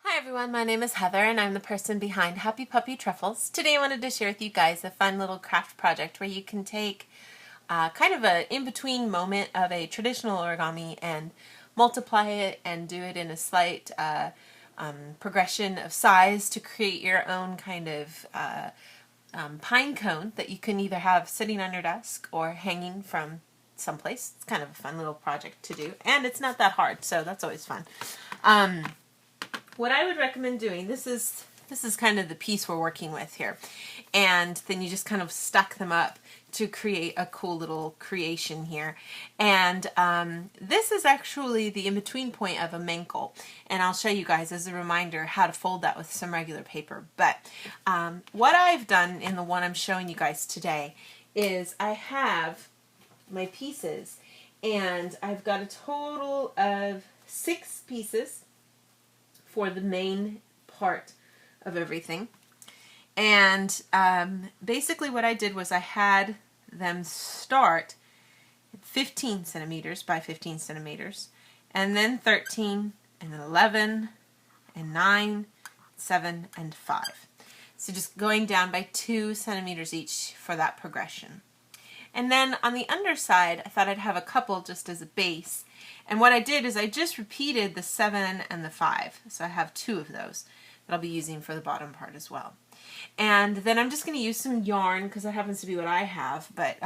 Hi everyone, my name is Heather and I'm the person behind Happy Puppy Truffles. Today I wanted to share with you guys a fun little craft project where you can take kind of an in-between moment of a traditional origami and multiply it and do it in a slight progression of size to create your own kind of pine cone that you can either have sitting on your desk or hanging from someplace. It's kind of a fun little project to do, and it's not that hard, so that's always fun. What I would recommend doing, this is kind of the piece we're working with here, and then you just kind of stack them up to create a cool little creation here. And this is actually the in-between point of a mankle, and I'll show you guys as a reminder how to fold that with some regular paper. But what I've done in the one I'm showing you guys today is I have my pieces, and I've got a total of 6 pieces for the main part of everything. And basically what I did was I had them start at 15 centimeters by 15 centimeters, and then 13, and then 11, and 9, 7, and 5. So just going down by 2 centimeters each for that progression. And then on the underside, I thought I'd have a couple just as a base. And what I did is I just repeated the 7 and the 5. So I have 2 of those that I'll be using for the bottom part as well. And then I'm just going to use some yarn because that happens to be what I have. But,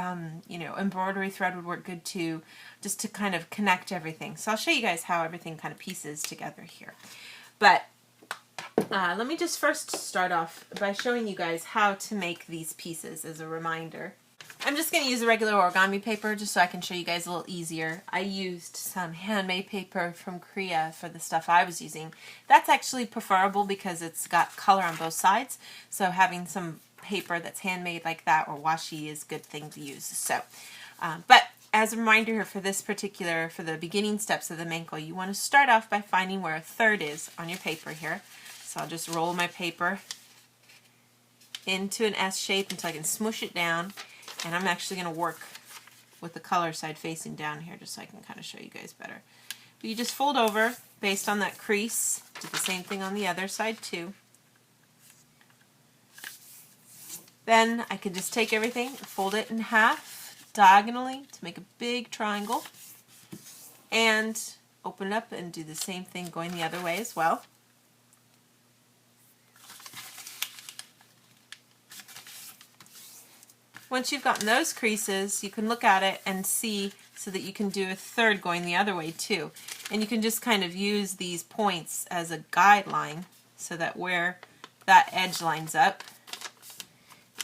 you know, embroidery thread would work good too, just to kind of connect everything. So I'll show you guys how everything kind of pieces together here. But let me just first start off by showing you guys how to make these pieces as a reminder. I'm just going to use a regular origami paper just so I can show you guys a little easier. I used some handmade paper from Korea for the stuff I was using. That's actually preferable because it's got color on both sides, so having some paper that's handmade like that or washi is a good thing to use. So, but as a reminder for this particular, for the beginning steps of the mankle, you want to start off by finding where a third is on your paper here. So I'll just roll my paper into an S shape until I can smush it down. And I'm actually going to work with the color side facing down here just so I can kind of show you guys better. But you just fold over based on that crease. Do the same thing on the other side too. Then I can just take everything, fold it in half diagonally to make a big triangle, and open it up and do the same thing going the other way as well. Once you've gotten those creases, you can look at it and see so that you can do a third going the other way too. And you can just kind of use these points as a guideline so that where that edge lines up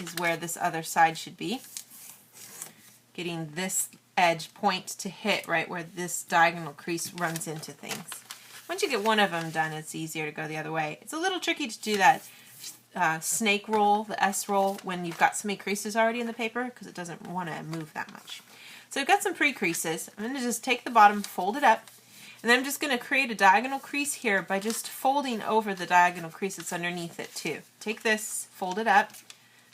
is where this other side should be. Getting this edge point to hit right where this diagonal crease runs into things. Once you get one of them done, it's easier to go the other way. It's a little tricky to do that snake roll, the S roll, when you've got so many creases already in the paper because it doesn't want to move that much. So I've got some pre-creases. I'm going to just take the bottom, fold it up, and then I'm just going to create a diagonal crease here by just folding over the diagonal crease that's underneath it too. Take this, fold it up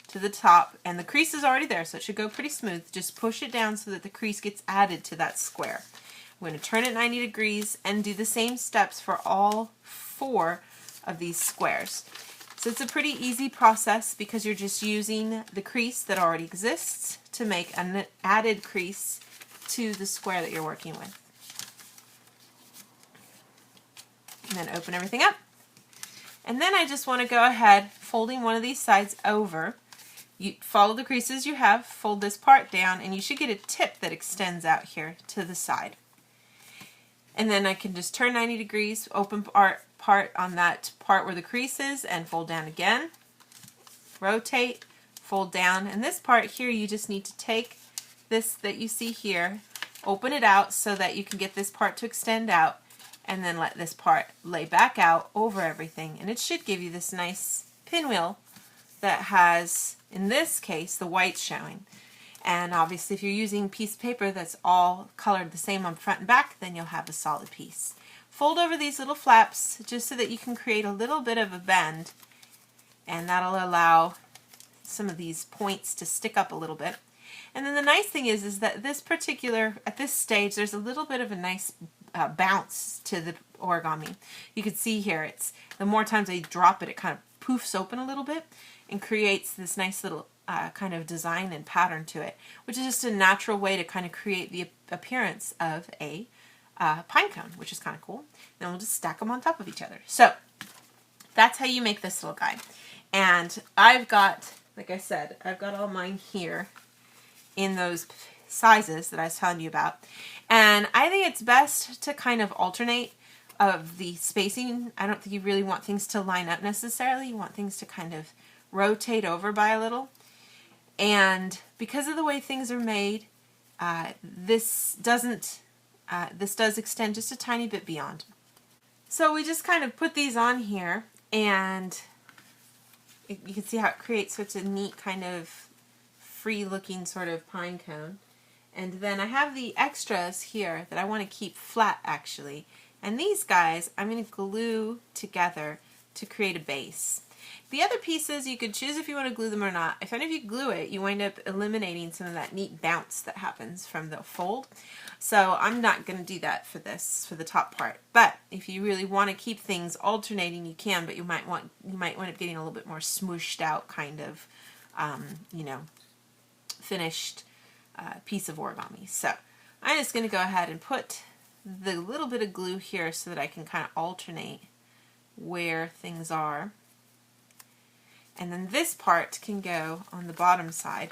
to the top, and the crease is already there, so it should go pretty smooth. Just push it down so that the crease gets added to that square. I'm going to turn it 90 degrees and do the same steps for all 4 of these squares. So it's a pretty easy process because you're just using the crease that already exists to make an added crease to the square that you're working with. And then open everything up. And then I just want to go ahead, folding one of these sides over. You follow the creases you have, fold this part down, and you should get a tip that extends out here to the side. And then I can just turn 90 degrees, open part on that part where the crease is, and fold down again. Rotate, fold down, and this part here you just need to take this that you see here, open it out so that you can get this part to extend out, and then let this part lay back out over everything, and it should give you this nice pinwheel that has, in this case, the white showing. And obviously if you're using a piece of paper that's all colored the same on front and back, then you'll have a solid piece. Fold over these little flaps just so that you can create a little bit of a bend, and that'll allow some of these points to stick up a little bit. And then the nice thing is that this particular, at this stage, there's a little bit of a nice bounce to the origami. You can see here, it's the more times I drop it, it kind of poofs open a little bit and creates this nice little kind of design and pattern to it, which is just a natural way to kind of create the appearance of a pine cone, which is kind of cool. Then we'll just stack them on top of each other. So that's how you make this little guy. And I've got, like I said, I've got all mine here in those sizes that I was telling you about. And I think it's best to kind of alternate of the spacing. I don't think you really want things to line up necessarily. You want things to kind of rotate over by a little. And because of the way things are made, this does extend just a tiny bit beyond. So we just kind of put these on here, and you can see how it creates such a neat kind of free looking sort of pine cone. And then I have the extras here that I want to keep flat actually. And these guys I'm going to glue together to create a base. The other pieces you could choose if you want to glue them or not. If any of you glue it, you wind up eliminating some of that neat bounce that happens from the fold. So I'm not going to do that for this, for the top part. But if you really want to keep things alternating, you can, but you might wind up getting a little bit more smooshed out kind of, you know, finished piece of origami. So I'm just going to go ahead and put the little bit of glue here so that I can kind of alternate where things are. And then this part can go on the bottom side.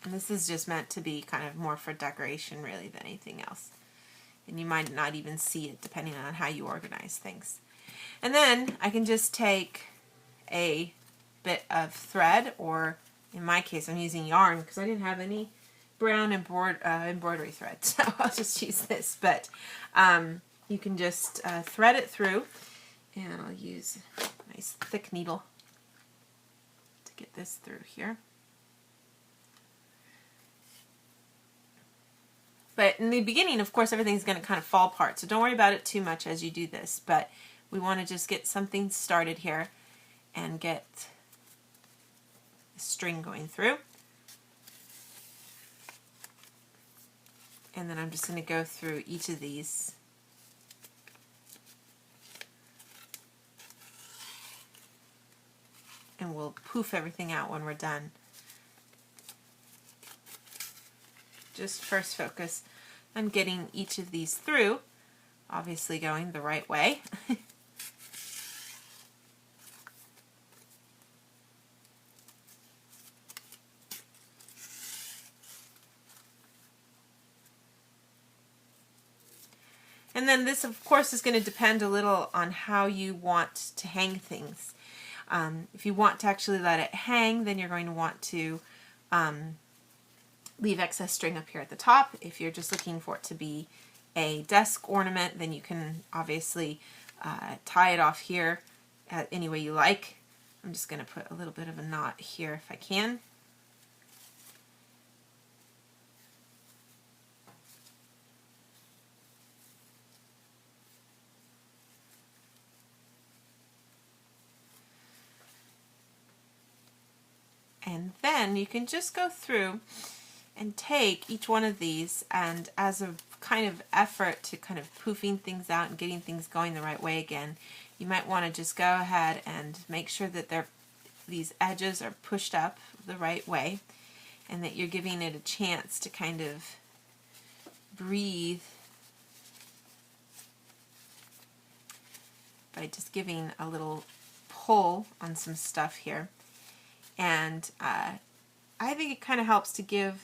And this is just meant to be kind of more for decoration really than anything else. And you might not even see it depending on how you organize things. And then I can just take a bit of thread, or in my case I'm using yarn because I didn't have any brown embroidery thread, so I'll just use this. But you can just thread it through, and I'll use a nice thick needle to get this through here. But in the beginning, of course, everything's going to kind of fall apart, so don't worry about it too much as you do this. But we want to just get something started here and get the string going through. And then I'm just going to go through each of these. And we'll poof everything out when we're done. Just first focus on getting each of these through, obviously going the right way. And then this, of course, is going to depend a little on how you want to hang things. If you want to actually let it hang, then you're going to want to leave excess string up here at the top. If you're just looking for it to be a desk ornament, then you can obviously tie it off here any way you like. I'm just going to put a little bit of a knot here if I can. And then you can just go through and take each one of these, and as a kind of effort to kind of poofing things out and getting things going the right way again, you might want to just go ahead and make sure that these edges are pushed up the right way, and that you're giving it a chance to kind of breathe by just giving a little pull on some stuff here. And I think it kind of helps to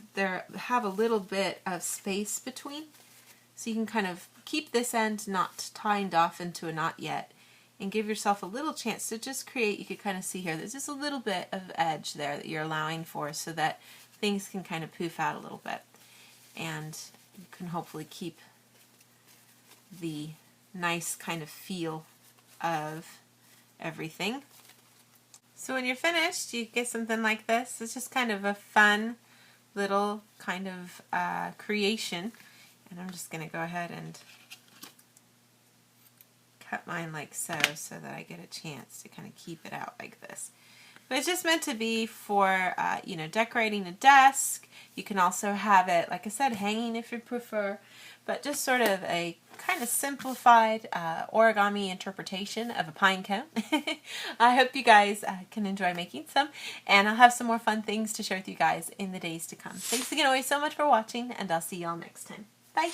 have a little bit of space between, so you can kind of keep this end not tied off into a knot yet, and give yourself a little chance to just create. You can kind of see here there's just a little bit of edge there that you're allowing for, so that things can kind of poof out a little bit, and you can hopefully keep the nice kind of feel of everything. So when you're finished, you get something like this. It's just kind of a fun little kind of creation. And I'm just going to go ahead and cut mine like so, so that I get a chance to kind of keep it out like this. But it's just meant to be for, you know, decorating a desk. You can also have it, like I said, hanging if you prefer. But just sort of a kind of simplified origami interpretation of a pine cone. I hope you guys can enjoy making some. And I'll have some more fun things to share with you guys in the days to come. Thanks again always so much for watching, and I'll see you all next time. Bye!